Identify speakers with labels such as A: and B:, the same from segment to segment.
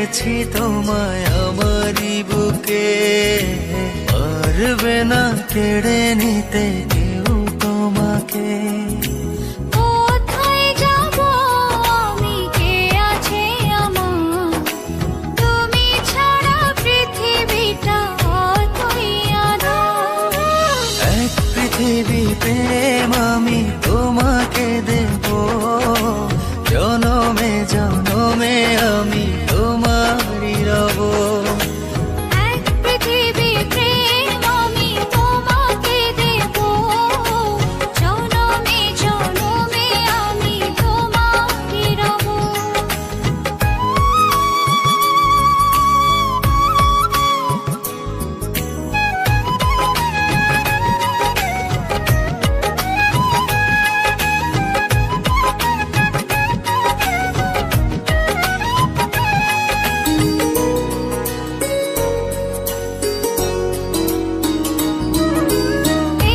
A: রেখেছি তোমায় আমারই বুকে, পারবে না কেড়ে নিতে কেউ তোমাকে।
B: কোথায় যাব আমি, কে আছে আমার, তুমি ছাড়া পৃথিবীটা অতই আঁধার।
A: এক পৃথিবী প্রেম আমি তোমাকে দেব, জনমে জনমে আমি তোমারই রব।
B: এক পৃথিবী প্রেম আমি তোমাকে দেব, জনমে জনমে আমি তোমারই রব।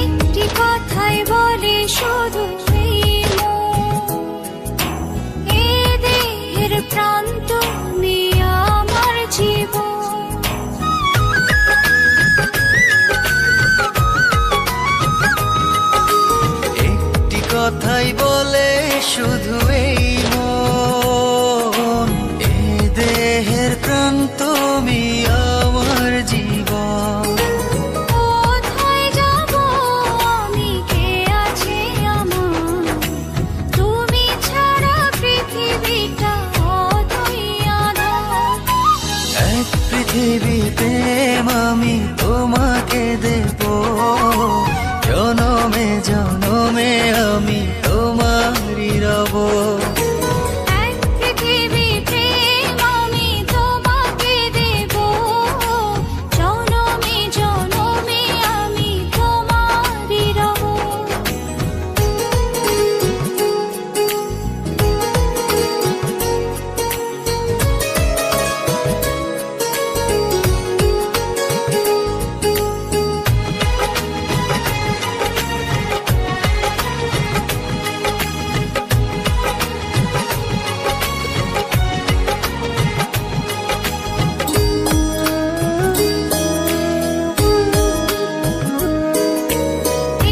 B: একটি কথাই বলে শুধু এই মন, এ দেহের প্রাণ তুমি আমার জীবন।
A: একটি কথাই বলে শুধু এই মন, এ দেহের প্রাণ তুমি আমার জীবন।
B: কোথায় যাব আমি, কে আছে আমার, তুমি ছাড়া পৃথিবীটা অতই আঁধার।
A: এক পৃথিবী প্রেম আমি তোমাকে দেব, জনমে জনমে আমি তোমারই রব।
B: এক পৃথিবী প্রেম আমি তোমাকে দেব, জনমে জনমে আমি তোমারই রব।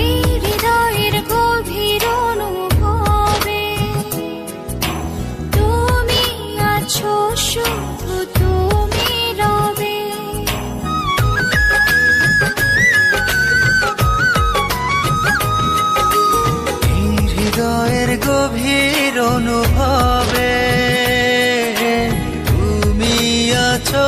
B: এই হৃদয়ের গভীর অনুভবে তুমি আছো, শুধু তুমি রবে।
A: এই হৃদয়ের গভীর অনুভবে তুমি আছো